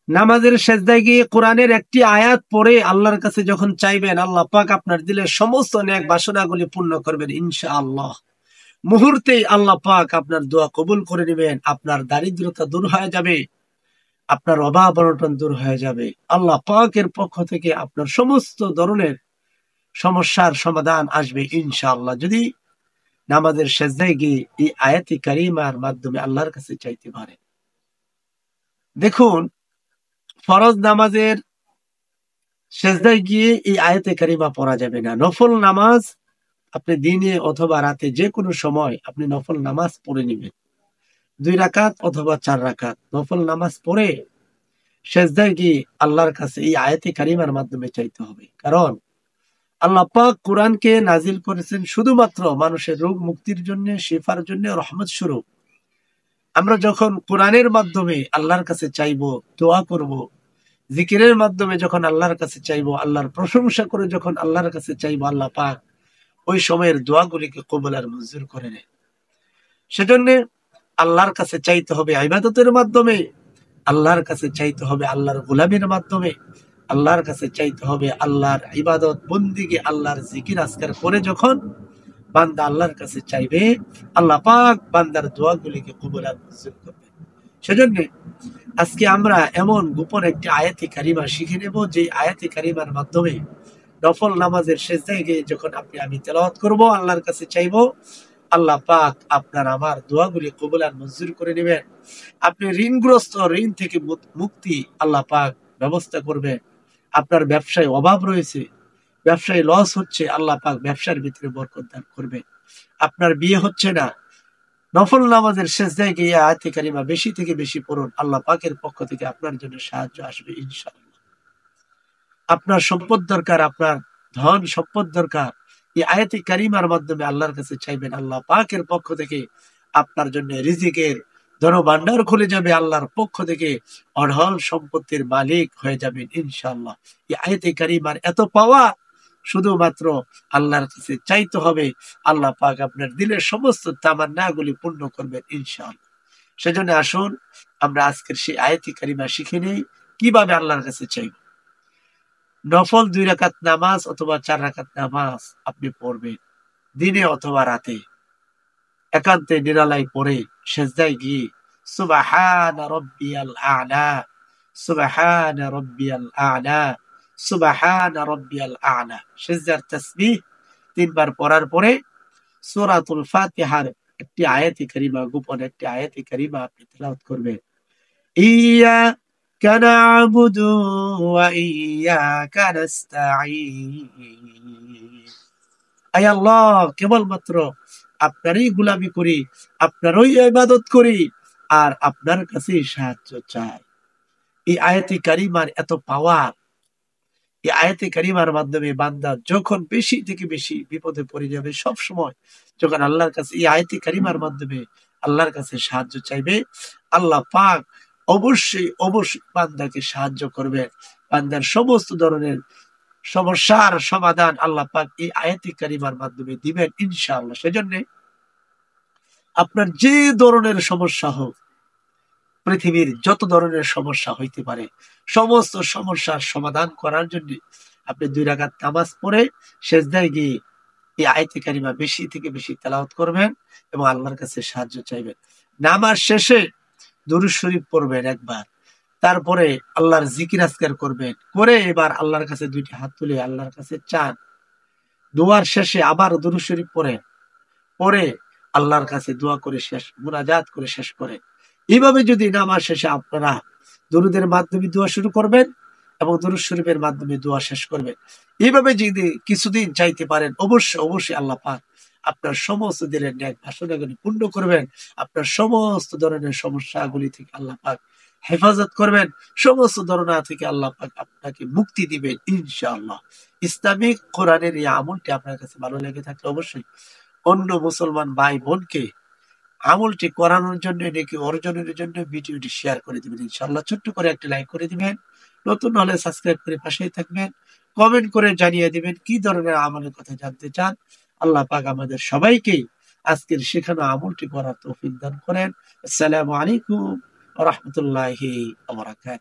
নামাজের সেজদায় গিয়ে কোরআনের একটি আয়াত পড়ে আল্লাহর কাছে যখন চাইবেন, আল্লাহ পাক আপনার দিলের সমস্ত নেক বাসনাগুলি পূর্ণ করবেন ইনশাআল্লাহ। মুহূর্তেই আল্লাহ পাক আপনার দোয়া কবুল করে নেবেন। আপনার দারিদ্রতা দূর হয়ে যাবে, আপনার অভাব অনটন দূর হয়ে যাবে। আল্লাহ পাকের পক্ষ থেকে আপনার সমস্ত ধরনের সমস্যার সমাধান আসবে ইনশাআল্লাহ, যদি নামাজের সেজদায় গিয়ে এই আয়াতি কারিমার মাধ্যমে আল্লাহর কাছে চাইতে পারে। দেখুন, ফরজ নামাজের সেজদায় গিয়ে এই আয়াতে কারিমা পড়া যাবে না। নফল নামাজ আপনি দিনে অথবা রাতে যে কোনো সময় আপনি নফল নামাজ পড়ে নেবেন, 2 রাকাত অথবা 4 রাকাত নফল নামাজ পড়ে সেজদায় গিয়ে আল্লাহর কাছে এই আয়াতে কারিমার মাধ্যমে চাইতে হবে। কারণ আল্লাহ পাক কোরআনকে নাজিল করেছেন শুধুমাত্র মানুষের রোগ মুক্তির জন্য, শিফার জন্য, রহমত স্বরূপ। আমরা যখন কোরআনের মাধ্যমে আল্লাহর কাছে চাইবো, দোয়া করব, জিকিরের মাধ্যমে যখন আল্লাহর কাছে চাইবো, আল্লাহর প্রশংসা করে যখন আল্লাহর কাছে চাইবো, আল্লাহ পাক ওই সময়ের দোয়াগুলিকে কবুল আর মঞ্জুর করে নেয়। সেজন্য আল্লাহর কাছে চাইতে হবে ইবাদতের মাধ্যমে, আল্লাহর কাছে চাইতে হবে আল্লাহর গোলামের মাধ্যমে, আল্লাহর কাছে চাইতে হবে আল্লাহর ইবাদত বন্দিগে, আল্লাহর জিকির আজকার করে যখন বান্দা আল্লাহর কাছে চাইবে, আল্লাহ পাক বান্দার দোয়াগুলিকে কবুল আর মঞ্জুর করবে। সেজন্য আজকে আমরা এমন গোপন একটি আয়াতি কারিমা শিখে নেব, যে আয়াতি কারিমার মাধ্যমে নফল নামাজের সেজদায় গিয়ে যখন আমি তেলাওয়াত করব, আল্লাহর কাছে চাইবো, আল্লাহ পাক আপনার আমার দোয়াগুলি কবুল আর মঞ্জুর করে নেবেন। আপনি ঋণগ্রস্ত, ঋণ থেকে মুক্তি আল্লাহ পাক ব্যবস্থা করবে। আপনার ব্যবসায় অভাব রয়েছে, ব্যবসায় লস হচ্ছে, আল্লাহ পাক ব্যবসার ভিতরে বরকত দান করবে। আপনার বিয়ে হচ্ছে না, নফল নামাজের সেজদায় গিয়ে আয়াতে কারিমা বেশি থেকে বেশি পড়ুন, আল্লাহ পাকের পক্ষ থেকে আপনার জন্য সাহায্য আসবে ইনশাআল্লাহ। আপনার সম্পদ দরকার, আপনার ধন সম্পদ দরকার, এই আয়াতে কারিমার মাধ্যমে আল্লাহর কাছে চাইবেন, আল্লাহ পাকের পক্ষ থেকে আপনার জন্য রিজিকের ধনভাণ্ডার খুলে যাবে, আল্লাহর পক্ষ থেকে অঢল সম্পত্তির মালিক হয়ে যাবেন ইনশাআল্লাহ। এই আয়াতে কারিমার এত পাওয়া, শুধুমাত্র আল্লাহর কাছে চাইতে হবে, আল্লাহ পাক আপনার দিলের সমস্ত তামান্নাগুলি পূর্ণ করবেন ইনশাআল্লাহ। সেজন্য আসুন আমরা আজকের সেই আয়াতি কারিমা শিখে নেই কিভাবে আল্লাহর কাছে চাইব। নফল 2 রাকাত নামাজ অথবা 4 রাকাত নামাজ আপনি পড়বেন দিনে অথবা রাতে, একান্তে নিরালায় পড়ে সেজদায় গিয়ে সুবহানা রাব্বিয়াল আ'লা, সুবহানা রাব্বিয়াল আ'লা, সুবহানা রাব্বিয়াল আ'লা সেজদার তাসবিহ 3 বার পড়ার পরে সূরাতুল ফাতিহার একটি আয়াতে কারিমা, গোপন একটি আয়াতে কারিমা আপনি তেলাওয়াত করবেন। ইয়্যাকা না'বুদু ওয়া ইয়্যাকা নাস্তাঈন। আয় আল্লাহ, কেবলমাত্র আপনারই গোলামি করি, আপনারই ইবাদত করি, আর আপনার কাছে সাহায্য চাই। এই আয়াতে কারিমার এত পাওয়ার, এই আয়াতে কারিমার মাধ্যমে বান্দা যখন বেশি থেকে বেশি বিপদে পড়ে যাবে, সব সময় যখন আল্লাহর কাছে এই আয়াতে কারিমার মাধ্যমে আল্লাহর কাছে সাহায্য চাইবে, আল্লাহ পাক অবশ্যই অবশ্যই বান্দাকে সাহায্য করবে। বান্দার সমস্ত ধরনের সমস্যার সমাধান আল্লাহ পাক এই আয়াতে কারিমার মাধ্যমে দিবেন ইনশাআল্লাহ। সেজন্য আপনার যে ধরনের সমস্যা হোক, পৃথিবীর যত ধরনের সমস্যা হইতে পারে, সমস্ত সমস্যার সমাধান করার জন্য আপনি 2 রাকাত নামাজ পড়ে সেজদায় গিয়ে এই আয়াতে কারিমা বেশি থেকে বেশি তেলাওয়াত করবেন এবং আল্লাহর কাছে সাহায্য চাইবেন। নামাজ শেষে দুরূদ শরীফ পড়বেন একবার, তারপরে আল্লাহর জিকির আজকার করবেন, করে এবার আল্লাহর কাছে 2টি হাত তুলে আল্লাহর কাছে চান। দোয়ার শেষে আবার দুরূদ শরীফ পড়েন, পরে আল্লাহর কাছে দোয়া করে শেষ, মুনাজাত করে শেষ করেন। এইভাবে যদি নামাজ শেষে আপনারা দুরূদের মাধ্যমে দোয়া শুরু করবেন এবং দুরূদ শরীফের মাধ্যমে দোয়া শেষ করবেন, এইভাবে যদি কিছুদিন চাইতে পারেন, অবশ্যই অবশ্যই আল্লাহ পাক আপনার সমস্ত দিনের ন্যাক বাসনাগুলি পূর্ণ করবেন। আপনার সমস্ত ধরনের সমস্যাগুলি থেকে আল্লাহ পাক হেফাজত করবেন, সমস্ত ধরনা থেকে আল্লাহ পাক আপনাকে মুক্তি দিবেন ইনশাআল্লাহ। ইসলামিক কোরআনের এই আমলটি আপনার কাছে ভালো লেগে থাকলে অবশ্যই অন্য মুসলমান ভাই বোনকে আমলটি করানোর জন্য, নাকি অর্জনের জন্য ভিডিওটি শেয়ার করে দিবেন ইনশাআল্লাহ। ছোট্ট করে একটা লাইক করে দিবেন, নতুন হলে সাবস্ক্রাইব করে পাশেই থাকবেন, কমেন্ট করে জানিয়ে দিবেন কি ধরনের আমলের কথা জানতে চান। আল্লাহ পাক আমাদের সবাইকে আজকের শেখানো আমলটি করার তৌফিক দান করেন। আসসালামু আলাইকুম ওয়া রাহমাতুল্লাহি ওয়া বারাকাতুহু।